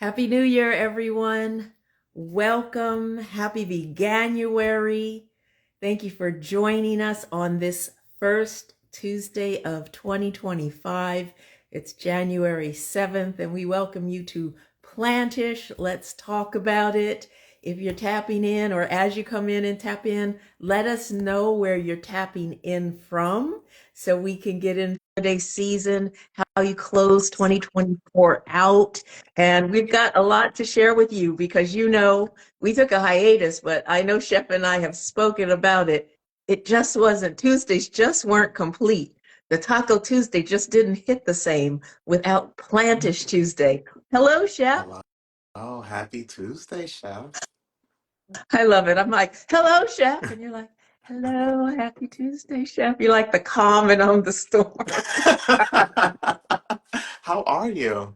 Happy New Year, everyone. Welcome. Happy Veganuary. Thank you for joining us on this first Tuesday of 2025. It's January 7th, and we welcome you to Plantish. Let's talk about it. If you're tapping in, or as you come in and tap in, let us know where you're tapping in from so we can get into today's season, how you close 2024 out. And we've got a lot to share with you because, we took a hiatus, but I know Chef and I have spoken about it. It just wasn't, Tuesdays just weren't complete. The Taco Tuesday just didn't hit the same without Plantish Tuesday. Hello, Chef. Hello. Oh, happy Tuesday, Chef. I love it. I'm like, hello, Chef. And you're like, hello, happy Tuesday, Chef. You're like the calming on the storm. How are you?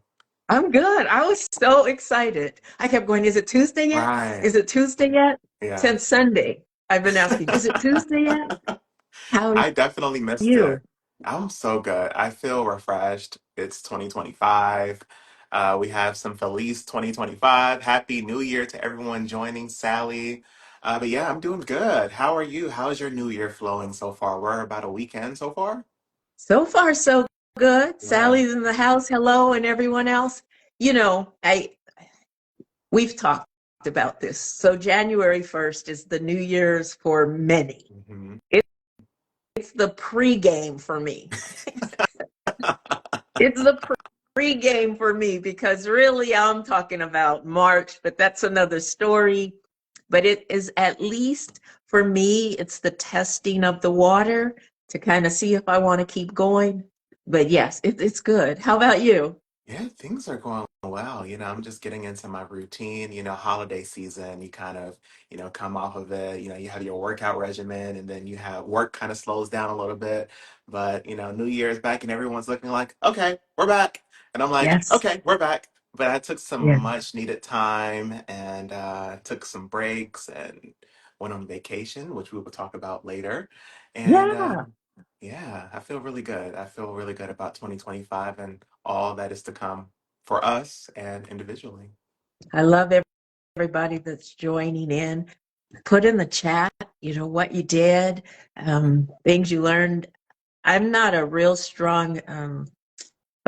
I'm good. I was so excited. I kept going, is it Tuesday yet? Right. Is it Tuesday yet? Since Yes. Sunday, I've been asking, is it Tuesday yet? How are I definitely missed you? it. I'm so good. I feel refreshed. It's 2025. We have some Feliz 2025. Happy New Year to everyone joining, Sally. But yeah, I'm doing good. How are you? How's your New Year flowing so far? We're about a weekend so far? So far, so good. Yeah. Sally's in the house. Hello, and everyone else. We've talked about this. So January 1st is the New Year's for many. hmm It, it's the pregame for me. It's the pre-game for me because really I'm talking about March, but that's another story. But it is, at least for me, it's the testing of the water to kind of see if I want to keep going. But yes, it's good. How about you? Yeah, things are going well. I'm just getting into my routine. Holiday season, you kind of, come off of it. You have your workout regimen and then you have work kind of slows down a little bit. But, New Year's back and everyone's looking like, okay, we're back. And I'm like, Yes. okay, we're back. But I took some Yeah. much needed time and took some breaks and went on vacation, which we will talk about later. And Yeah. yeah, I feel really good. I feel really good about 2025 and all that is to come for us and individually. I love everybody that's joining in. Put in the chat, what you did, things you learned. I'm not a real strong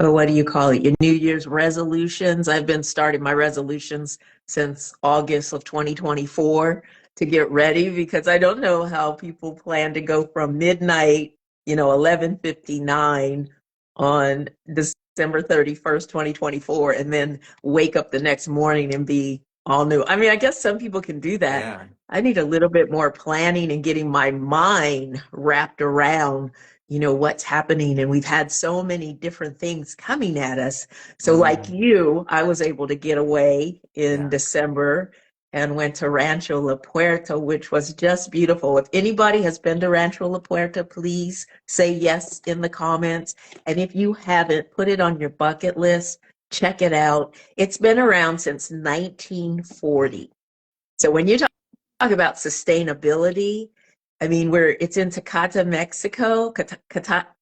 what do you call it? Your New Year's resolutions. I've been starting my resolutions since August of 2024 to get ready because I don't know how people plan to go from midnight, 11:59 on December 31st, 2024, and then wake up the next morning and be all new. I mean, I guess some people can do that. Yeah. I need a little bit more planning and getting my mind wrapped around what's happening. And we've had so many different things coming at us. So like Mm, you, I was able to get away in yeah. December and went to Rancho La Puerta, which was just beautiful. If anybody has been to Rancho La Puerta, please say yes in the comments. And if you haven't, put it on your bucket list. Check it out. It's been around since 1940. So when you talk about sustainability, I mean, it's in Tecate, Mexico. Tecate,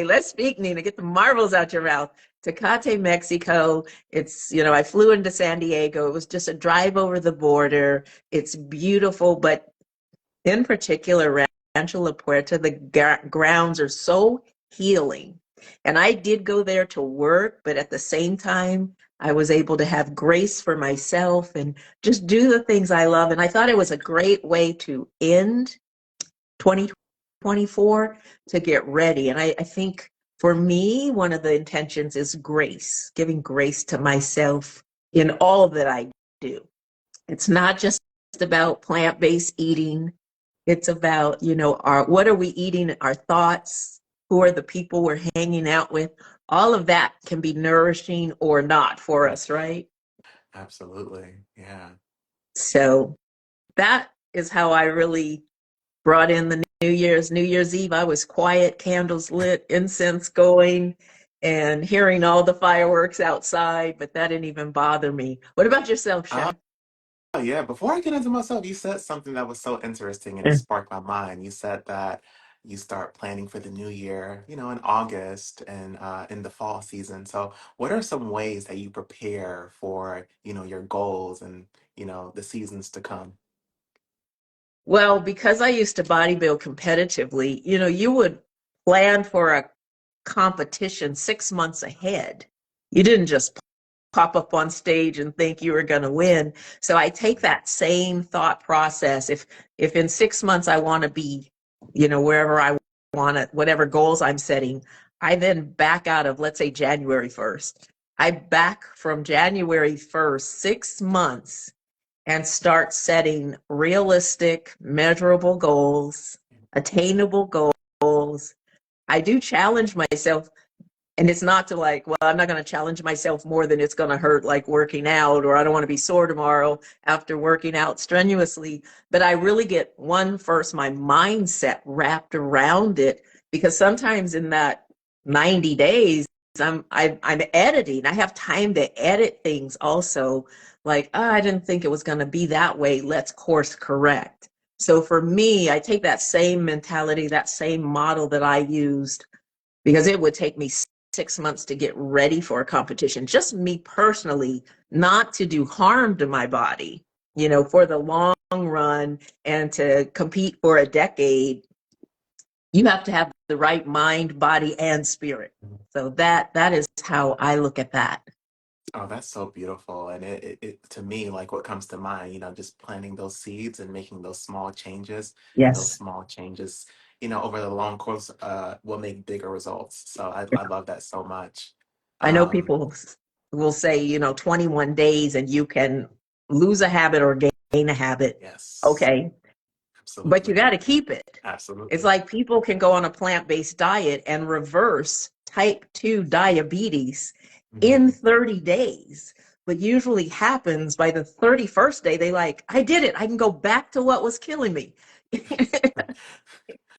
let's speak, Nina. Get the marbles out your mouth. Tecate, Mexico. I flew into San Diego. It was just a drive over the border. It's beautiful, but in particular, Rancho La Puerta, the grounds are so healing. And I did go there to work, but at the same time, I was able to have grace for myself and just do the things I love. And I thought it was a great way to end 2024 to get ready. And I think for me, one of the intentions is grace, giving grace to myself in all that I do. It's not just about plant-based eating. It's about, our what are we eating, our thoughts, who are the people we're hanging out with. All of that can be nourishing or not for us, right? Absolutely. Yeah. So that is how I really brought in the New Year's Eve. I was quiet, candles lit, incense going, and hearing all the fireworks outside, but that didn't even bother me. What about yourself, Oh, Chef? yeah. Before I get into myself, you said something that was so interesting and it sparked my mind. You said that you start planning for the new year, in August and in the fall season. So, what are some ways that you prepare for, your goals and, the seasons to come? Well, because I used to bodybuild competitively, you would plan for a competition 6 months ahead. You didn't just pop up on stage and think you were going to win. So I take that same thought process. If in 6 months I want to be, wherever I want to, whatever goals I'm setting, I then back out of, let's say, January 1st. I back from January 1st, 6 months, and start setting realistic, measurable goals, attainable goals. I do challenge myself, and it's not to like, well, I'm not going to challenge myself more than it's going to hurt, like working out, or I don't want to be sore tomorrow after working out strenuously. But I really get first my mindset wrapped around it, because sometimes in that 90 days, I'm editing. I have time to edit things also. Like, oh, I didn't think it was going to be that way. Let's course correct. So for me, I take that same mentality, that same model that I used, because it would take me 6 months to get ready for a competition. Just me personally, not to do harm to my body, for the long run and to compete for a decade. You have to have the right mind, body, and spirit. So that is how I look at that. Oh, that's so beautiful. And it to me, like what comes to mind, just planting those seeds and making those small changes. And those Yes. small changes, over the long course, will make bigger results. So I love that so much. I know Um, people will say, 21 days and you can lose a habit or gain a habit. yes, Okay. But you absolutely. got to keep it. It's Absolutely. like people can go on a plant-based diet and reverse type 2 diabetes in Mhm. 30 days. But usually happens by the 31st day, they like, I did it. I can go back to what was killing me.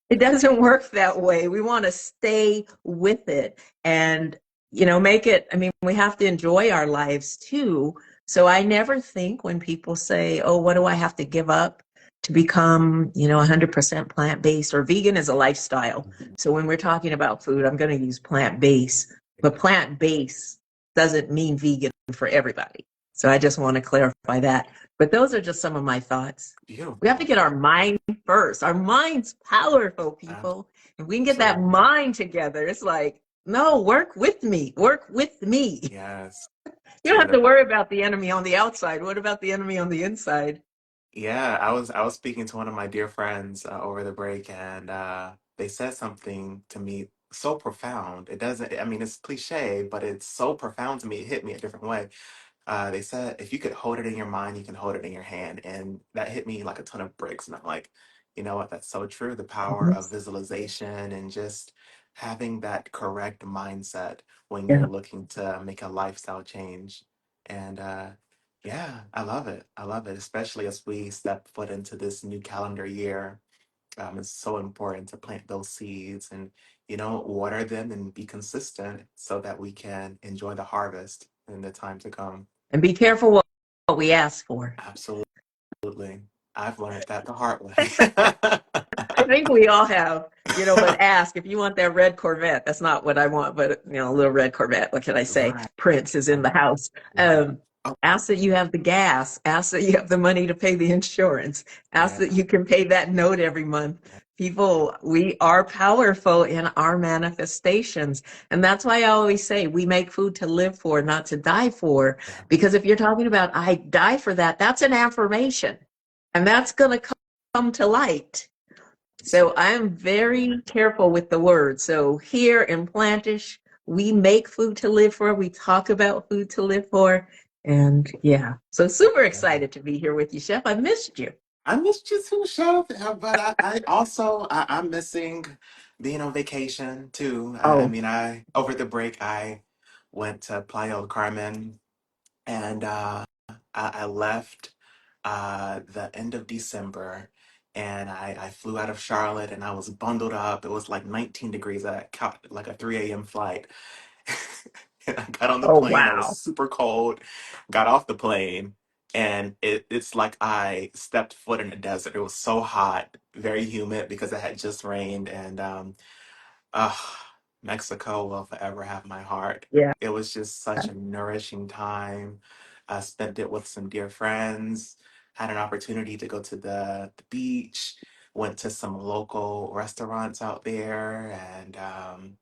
It doesn't work that way. We want to stay with it and, make it. I mean, we have to enjoy our lives too. So I never think when people say, oh, what do I have to give up to become, 100% plant-based, or vegan is a lifestyle. So when we're talking about food, I'm going to use plant-based, but plant-based doesn't mean vegan for everybody. So I just want to clarify that. But those are just some of my thoughts. We have to Beautiful. get our mind first. Our mind's powerful, people. If we can get that Absolutely. mind together, it's like, no, work with me. Work with me. Yes. You don't have to Beautiful. worry about the enemy on the outside. What about the enemy on the inside? Yeah, I was speaking to one of my dear friends over the break, and they said something to me so profound. It doesn't, I mean, it's cliche, but it's so profound to me. It hit me a different way. They said if you could hold it in your mind, you can hold it in your hand, and that hit me like a ton of bricks. And I'm like, you know what? That's so true. The power of Yes. visualization and just having that correct mindset when you're Yeah. looking to make a lifestyle change. And yeah, I love it. I love it, especially as we step foot into this new calendar year. It's so important to plant those seeds and, water them and be consistent so that we can enjoy the harvest in the time to come. And be careful what we ask for. Absolutely. I've learned that the hard way. I think we all have, but ask if you want that red Corvette. That's not what I want, but a little red Corvette. What can I say? Right, Prince is in the house. right. Um, Oh, Ask that you have the gas. Ask that you have the money to pay the insurance. Ask that yeah, you can pay that note every month. yeah, People, we are powerful in our manifestations. And that's why I always say we make food to live for, not to die for. yeah, Because if you're talking about, I die for that, that's an affirmation. And that's going to come to light. So I'm very careful with the word. So here in Plantish, we make food to live for. We talk about food to live for. And yeah, so super yeah. excited to be here with you, Chef. I missed you. I missed you too, Chef. But I also I'm missing being on vacation too. I Oh, mean, I over the break I went to Playa del Carmen and I left the end of December, and I flew out of Charlotte, and I was bundled up. It was like 19 degrees at like a 3 a.m. flight. And I got on the oh, plane. I was wow. super cold. Got off the plane, And it's like I stepped foot in a desert. It was so hot, very humid because it had just rained, and uh, Mexico will forever have my heart. Yeah. It was just such a nourishing time. I spent it with some dear friends, had an opportunity to go to the beach, went to some local restaurants out there, and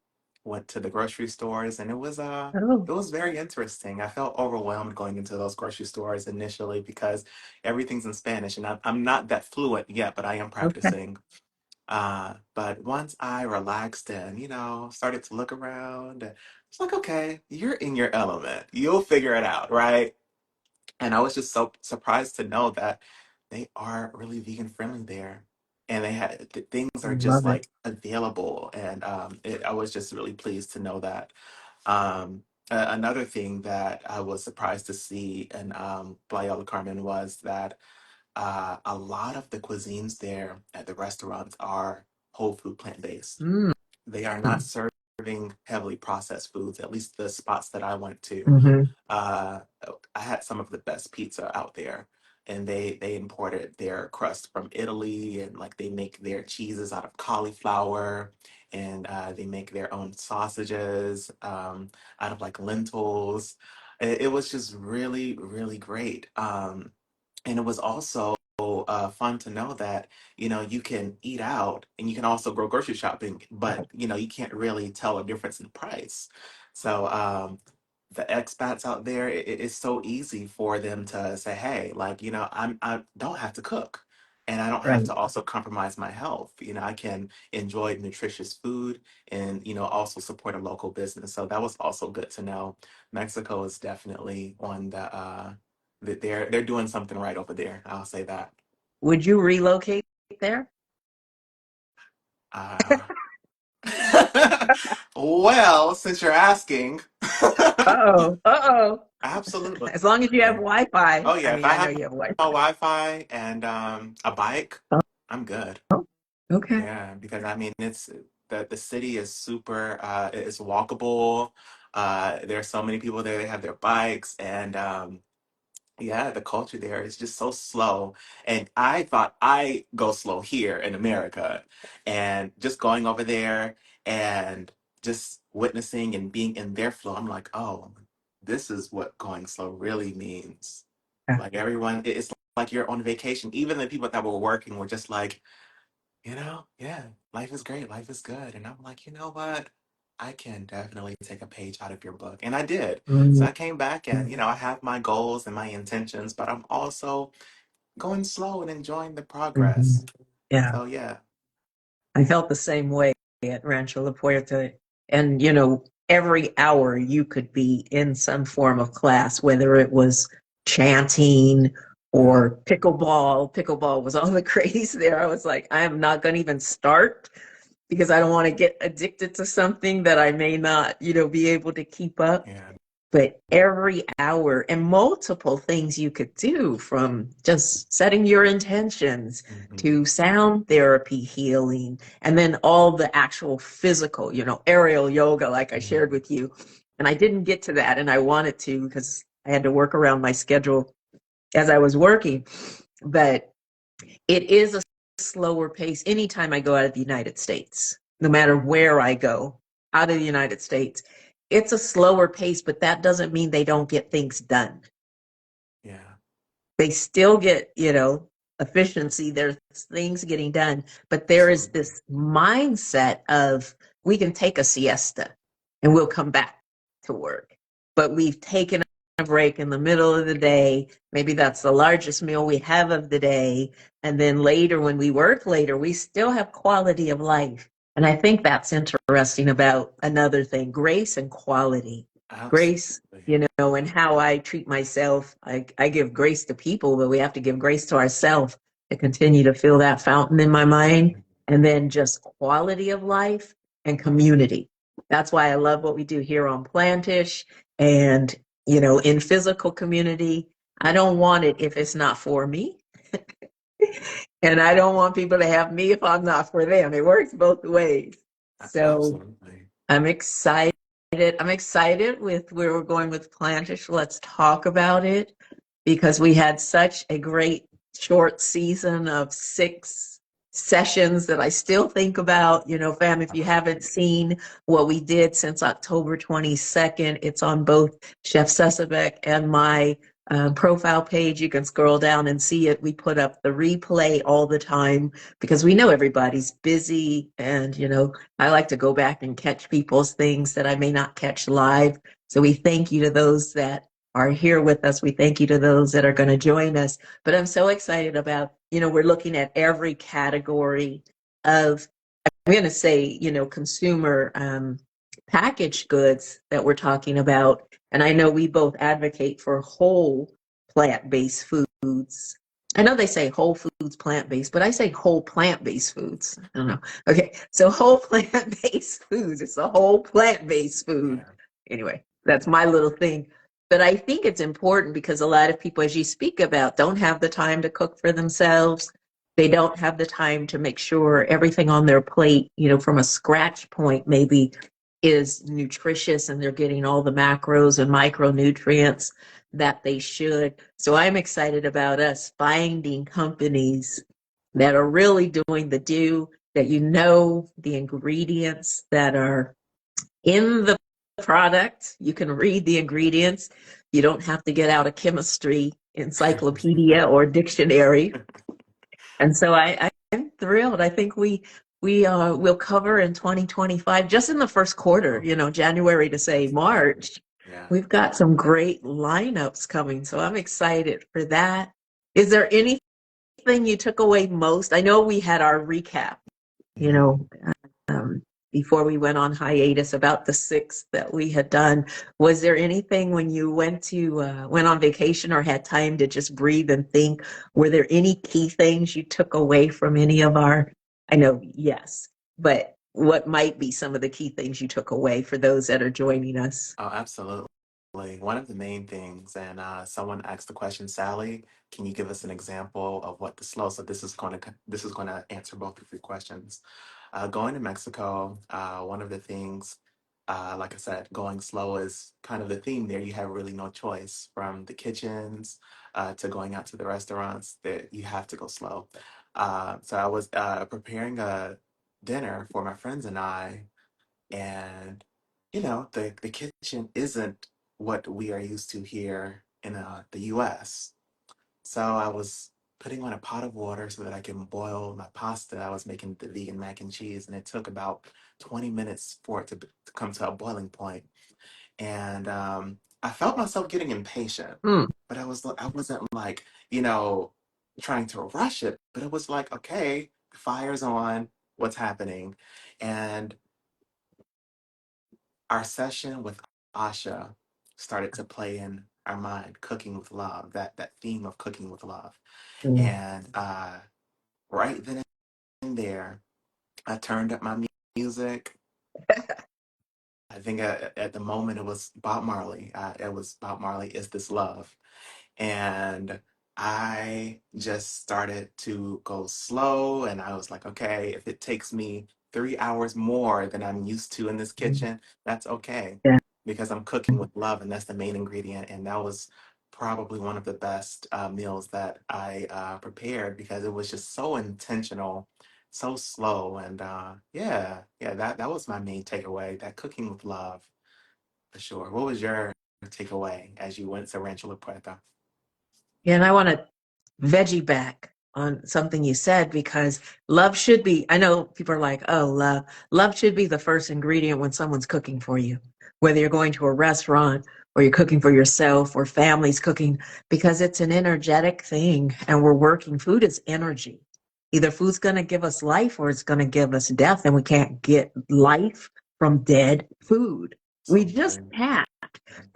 went to the grocery stores, and Oh, it was very interesting. I felt overwhelmed going into those grocery stores initially because everything's in Spanish, and I'm not that fluent yet, but I am okay. practicing. But once I relaxed and, started to look around, it's like, okay, you're in your element. You'll figure it out, right? And I was just so surprised to know that they are really vegan friendly there. And things are just Love it. like available. And I was just really pleased to know that. Another thing that I was surprised to see in Playa del Carmen was that a lot of the cuisines there at the restaurants are whole food plant based. Mm. They are not serving heavily processed foods, at least the spots that I went to. Mm-hmm. Uh, I had some of the best pizza out there, and they imported their crust from Italy, and like they make their cheeses out of cauliflower, and they make their own sausages out of like lentils. It was just really, really great. And it was also fun to know that, you can eat out and you can also go grocery shopping, but, you can't really tell a difference in price. So the expats out there, it's so easy for them to say, hey, like, I don't have to cook. And I don't have Right. to also compromise my health. I can enjoy nutritious food and, also support a local business. So that was also good to know. Mexico is definitely on that they're doing something right over there. I'll say that. Would you relocate there? Uh, well, since you're asking, Uh-oh. Uh-oh. absolutely. As long as you have Wi-Fi. Oh I yeah, if mean, I I know have you have Wi-Fi. Wi-Fi and a bike, Oh, I'm good. okay. Yeah, because I mean it's the city is super it's walkable. There's so many people there, they have their bikes and yeah, the culture there is just so slow. And I thought I go slow here in America. And just going over there and just witnessing and being in their flow, I'm like, oh, this is what going slow really means. Yeah. Like it's like you're on vacation. Even the people that were working were just like, yeah, life is great, life is good. And I'm like, you know what? I can definitely take a page out of your book. And I did. So Mhm. I came back and, I have my goals and my intentions, but I'm also going slow and enjoying the progress. Mhm. Yeah. So yeah, I felt the same way at Rancho La Puerta. And, every hour you could be in some form of class, whether it was chanting yeah, or pickleball. Pickleball was all the craze there. I was like, I am not going to even start because I don't want to get addicted to something that I may not, be able to keep up. yeah. But every hour and multiple things you could do, from just setting your intentions Hmm. to sound therapy healing, and then all the actual physical, aerial yoga, like I shared Hmm. with you. And I didn't get to that, and I wanted to because I had to work around my schedule as I was working. But it is a slower pace anytime I go out of the United States, no matter where I go out of the United States. It's a slower pace, but that doesn't mean they don't get things done. Yeah, They still get, efficiency. There's things getting done, but there is absolutely. this mindset of we can take a siesta and we'll come back to work. But we've taken a break in the middle of the day. Maybe that's the largest meal we have of the day. And then later, when we work later, we still have quality of life. And I think that's interesting about another thing, grace and quality. Grace, Absolutely. and how I treat myself. I give grace to people, but we have to give grace to ourselves to continue to fill that fountain in my mind. And then just quality of life and community. That's why I love what we do here on Plantish and, in physical community. I don't want it if it's not for me. And I don't want people to have me if I'm not for them. It works both ways. So Absolutely. I'm excited. I'm excited with where we're going with Plantish. Let's talk about it. because we had such a great short season of 6 sessions that I still think about. You know, fam, if you haven't seen what we did since October 22nd, it's on both Chef Sesabek and my profile page. You can scroll down and see it. We put up the replay all the time because we know everybody's busy. And, you know, I like to go back and catch people's things that I may not catch live. So we thank you to those that are here with us. We thank you to those that are going to join us. But I'm so excited about, you know, we're looking at every category of, I'm going to say, you know, consumer packaged goods that we're talking about. And I know we both advocate for whole plant-based foods. I know they say whole foods plant-based, but I say whole plant-based foods. I don't know. Okay, so whole plant-based foods. It's a whole plant-based food. Yeah. Anyway, that's my little thing. But I think it's important because a lot of people, as you speak about, don't have the time to cook for themselves. They don't have the time to make sure everything on their plate, you know, from a scratch point, maybe is nutritious and they're getting all the macros and micronutrients that they should. So I'm excited about us finding companies that are really doing the do, that you know the ingredients that are in the product. You can read the ingredients. You don't have to get out a chemistry encyclopedia or dictionary. And so I'm thrilled. I think we will cover in 2025, just in the first quarter, Oh, you know, January to say absolutely. March. Yeah. We've got some great lineups coming, so I'm excited for that. Is there anything you took away most? I know we had our recap, you Mhm. know, um, before we went on hiatus about the 6 that we had done. Was there anything when you went on vacation or had time to just breathe and think? Were there any key things you took away from any of our? I know, yes, but what might be some of the key things you took away for those that are joining us? Oh, absolutely. One of the main things, and someone asked the question, Sally, can you give us an example of what the slow? So this is going to answer both of your questions. Going to Mexico, one of the things, like I said, going slow is kind of the theme there. You have really no choice from the kitchens to going out to the restaurants that you have to go slow. So I was preparing a dinner for my friends and I, and the kitchen isn't what we are used to here in the US. So I was putting on a pot of water so that I can boil my pasta. I was making the vegan mac and cheese, and it took about 20 minutes for it to come to a boiling point. And I felt myself getting impatient, Hmm. but I wasn't like, you know, trying to rush it, but it was like, okay, the fire's on, what's happening? And our session with Asha started to play in our mind, cooking with love, that theme of cooking with love. Mm. And right then and there, I turned up my music. I think at the moment it was Bob Marley. It was Bob Marley, Is This Love? And I just started to go slow. And I was like, okay, if it takes me 3 hours more than I'm used to in this kitchen, that's okay Yeah. because I'm cooking with love. And that's the main ingredient. And that was probably one of the best meals that I prepared because it was just so intentional, so slow. And yeah, that was my main takeaway, that cooking with love for sure. What was your takeaway as you went to Rancho La Puerta? Yeah, and I want to veggie back on something you said because love should be, I know people are like, oh, love should be the first ingredient when someone's cooking for you, whether you're going to a restaurant or you're cooking for yourself or family's cooking, because it's an energetic thing and we're working. Food is energy. Either food's going to give us life or it's going to give us death, and we can't get life from dead food. We So just true. can't.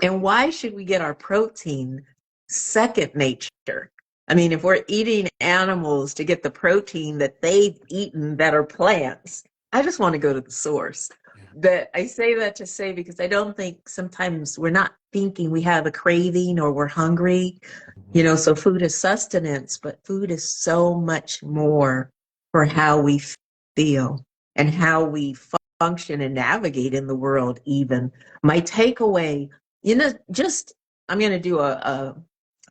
And why should we get our protein second nature? I mean, if we're eating animals to get the protein that they've eaten that are plants, I just want to go to the source. Yeah. But I say that to say because I don't think sometimes we're not thinking we have a craving or we're hungry. You Mhm. know, so food is sustenance, but food is so much more for how we feel and how we function and navigate in the world, even. My takeaway, you know, just I'm going to do a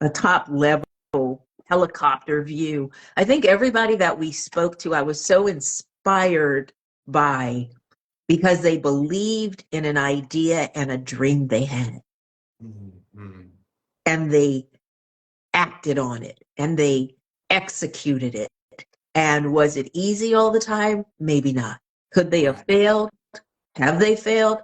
a top level helicopter view. I think everybody that we spoke to, I was so inspired by, because they believed in an idea and a dream they had, Mm-hmm. and they acted on it and they executed it. And was it easy all the time? Maybe not. Could they have Right. failed? Have they failed?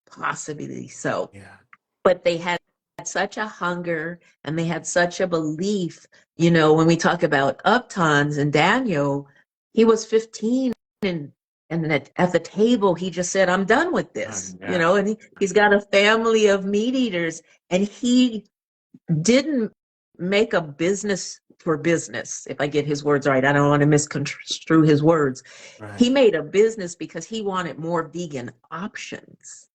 Possibly so. Yeah. But they had such a hunger and they had such a belief. You know, when we talk about Uptons and Daniel, he was 15, and at the table, he just said, I'm done with this, you Yeah. know, and he's got a family of meat eaters, and he didn't make a business for business, if I get his words right. I don't want to misconstrue his words. Right. He made a business because he wanted more vegan options.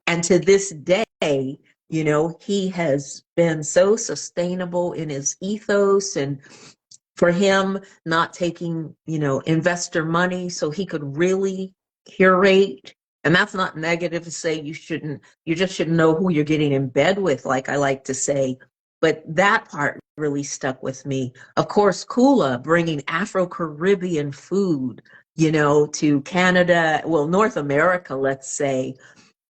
And to this day, you know, he has been so sustainable in his ethos, and for him not taking, you know, investor money so he could really curate. And that's not negative to say you shouldn't, you just should know who you're getting in bed with, like I like to say. But that part really stuck with me. Of course, Kula bringing Afro-Caribbean food, you know, to Canada, well, North America, let's say,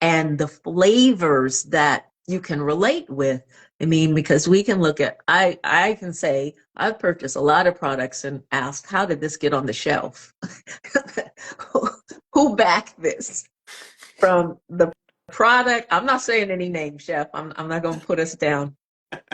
and the flavors that you can relate with. I mean, because we can look at, I can say, I've purchased a lot of products and asked, how did this get on the shelf? Who backed this? From the product, I'm not saying any name, chef. I'm not going to put us down.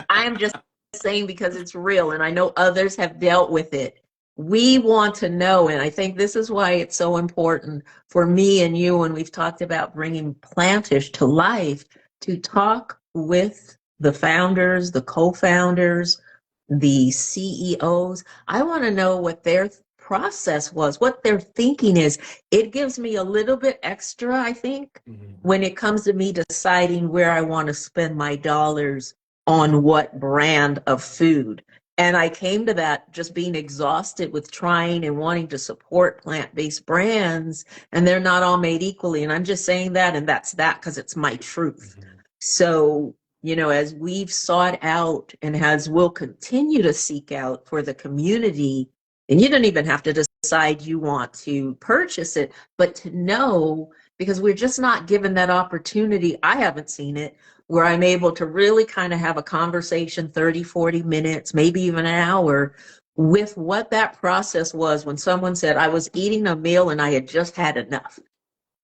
I'm just saying because it's real and I know others have dealt with it. We want to know, and I think this is why it's so important for me and you when we've talked about bringing Plantish to life, to talk with the founders, the co-founders, the CEOs. I want to know what their process was, what their thinking is. It gives me a little bit extra, I think, Mm-hmm. when it comes to me deciding where I want to spend my dollars on what brand of food. And I came to that just being exhausted with trying and wanting to support plant-based brands, and they're not all made equally. And I'm just saying that, and that's that because it's my truth. Mm-hmm. So, you know, as we've sought out and as we'll continue to seek out for the community, and you don't even have to decide you want to purchase it, but to know, because we're just not given that opportunity. I haven't seen it where I'm able to really kind of have a conversation, 30, 40 minutes, maybe even an hour, with what that process was when someone said, I was eating a meal and I had just had enough.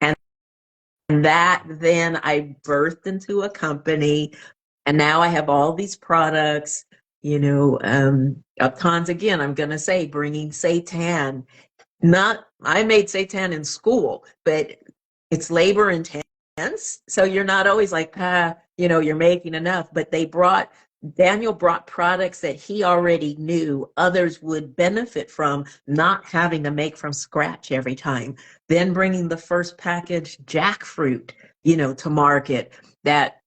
And that then I birthed into a company, and now I have all these products, you know, Uptons, again, I'm going to say, bringing seitan. Not, I made seitan in school, but it's labor intense. So you're not always like, you know, you're making enough. But Daniel brought products that he already knew others would benefit from, not having to make from scratch every time. Then bringing the first package jackfruit, you know, to market that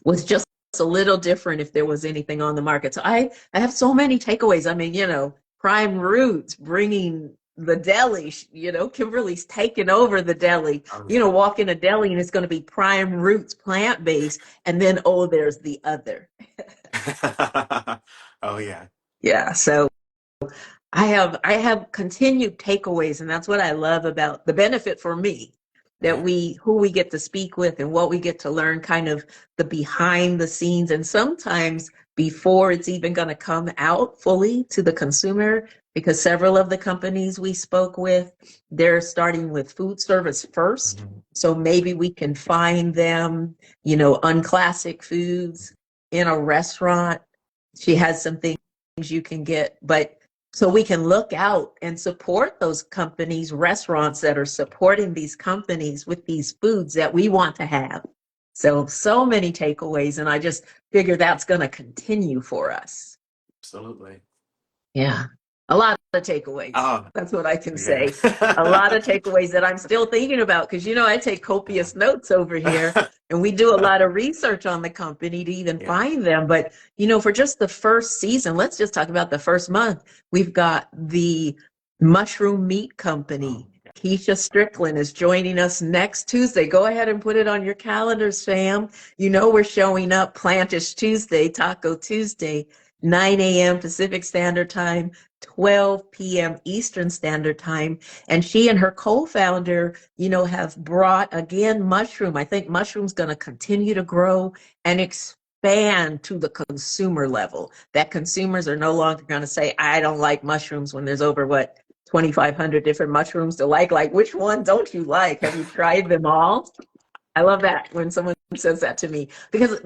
was just a little different if there was anything on the market. So I have so many takeaways. I mean, you know, Prime Roots bringing the deli, you know, Kimberly's taking over the deli. Oh You know, yeah. walk in a deli and it's going to be Prime Roots plant-based. And then, oh, there's the other. Oh yeah. Yeah. So I have continued takeaways, and that's what I love about the benefit for me, that Yeah. we who we get to speak with and what we get to learn, kind of the behind the scenes, and sometimes before it's even going to come out fully to the consumer, because several of the companies we spoke with, they're starting with food service first. Mm-hmm. So maybe we can find them, you know, unclassic foods in a restaurant. She has some things you can get, but so we can look out and support those companies, restaurants that are supporting these companies with these foods that we want to have. So many takeaways, and I just figure that's going to continue for us. Absolutely. Yeah, a lot of takeaways. Oh That's what I can yeah. say. A lot of takeaways that I'm still thinking about, because, you know, I take Yeah. copious notes over here, and we do a lot of research on the company to even Yeah. find them. But, you know, for just the first season, let's just talk about the first month. We've got the Mushroom Meat Oh Company, yeah. Keisha Strickland is joining us next Tuesday. Go ahead and put it on your calendars, fam. You know we're showing up Plantish Tuesday, Taco Tuesday, 9 a.m. Pacific Standard Time, 12 p.m. Eastern Standard Time. And she and her co-founder, have brought again mushroom. I think mushroom's going to continue to grow and expand to the consumer level. That consumers are no longer going to say, I don't like mushrooms when there's over what? 2,500 different mushrooms to like. Like, which one don't you like? Have you tried them all? I love that when someone says that to me because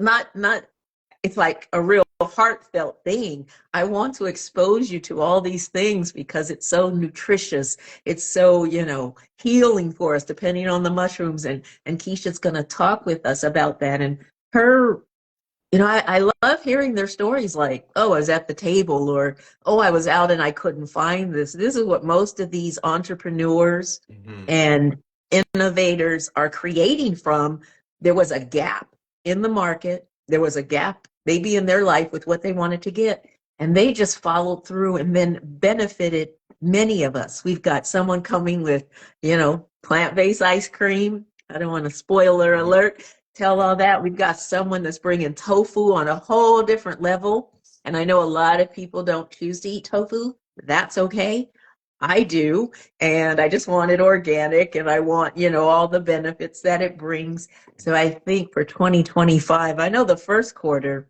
it's like a real heartfelt thing. I want to expose you to all these things because it's so nutritious. It's so, healing for us, depending on the mushrooms. And Keisha's going to talk with us about that. And her I love hearing their stories like, oh, I was at the table or, oh, I was out and I couldn't find this. This is what most of these entrepreneurs Hmm. and innovators are creating from. There was a gap in the market. There was a gap maybe in their life with what they wanted to get. And they just followed through and then benefited many of us. We've got someone coming with, plant-based ice cream. I don't want to spoiler Yeah. alert tell Yeah. all that. We've got someone that's bringing tofu on a whole different level. And I know a lot of people don't choose to eat tofu. That's okay. I do. And I just want it organic and I want, all the benefits that it brings. So I think for 2025, I know the first quarter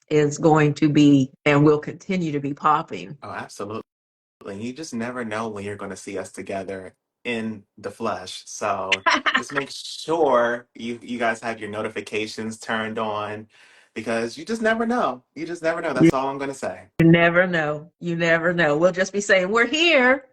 is going to be and will continue to be popping. Oh, absolutely. You just never know when you're going to see us together in the flesh. So just make sure you guys have your notifications turned on because you just never know. You just never know. You That's all I'm going to say. never know. You never know. We'll just be saying, we're here.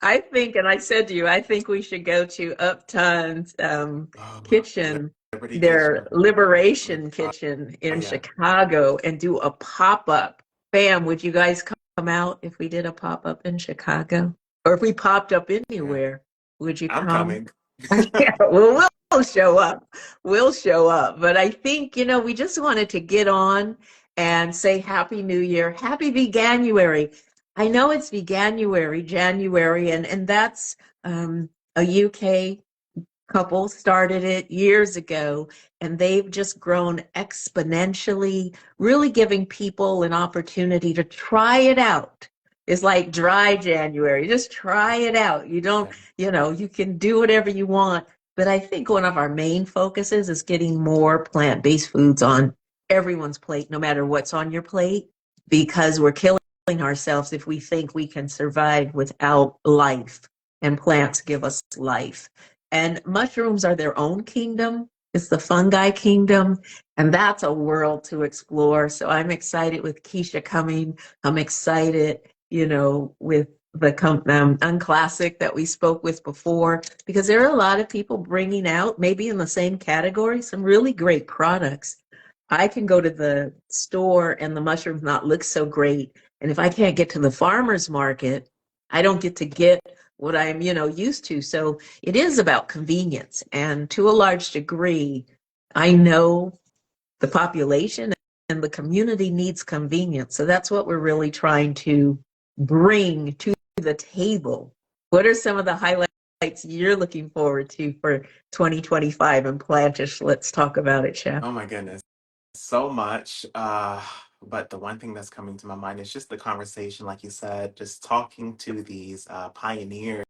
I think, and I said to you, I think we should go to Upton's Oh, kitchen, Liberty their Kitchen. Liberation Kitchen Oh, in yeah. Chicago, and do a pop-up. Bam, would you guys come out if we did a pop-up in Chicago? Or if we popped up Yeah. anywhere, would you I'm come? coming. Yeah, well, we'll show up. We'll show up. But I think, we just wanted to get on and say Happy New Year. Happy Veganuary. I know it's Veganuary, January, and that's a UK couple started it years ago, and they've just grown exponentially, really giving people an opportunity to try it out. It's like dry January. Just try it out. You don't, Yeah. you can do whatever you want. But I think one of our main focuses is getting more plant-based foods on everyone's plate, no matter what's on your plate, because we're killing ourselves if we think we can survive without life, and plants give us life. And mushrooms are their own kingdom. It's the fungi kingdom, and that's a world to explore. So I'm excited with Keisha coming. I'm excited, with the Unclassic that we spoke with before, because there are a lot of people bringing out, maybe in the same category, some really great products. I can go to the store and the mushrooms not look so great. And if I can't get to the farmer's market, I don't get to get what I'm, used to. So it is about convenience. And to a large degree, I know the population and the community needs convenience. So that's what we're really trying to bring to the table. What are some of the highlights you're looking forward to for 2025 in Plantish? Let's talk about it, Chef. Oh my goodness. So much. But the one thing that's coming to my mind is just the conversation, like you said, just talking to these pioneers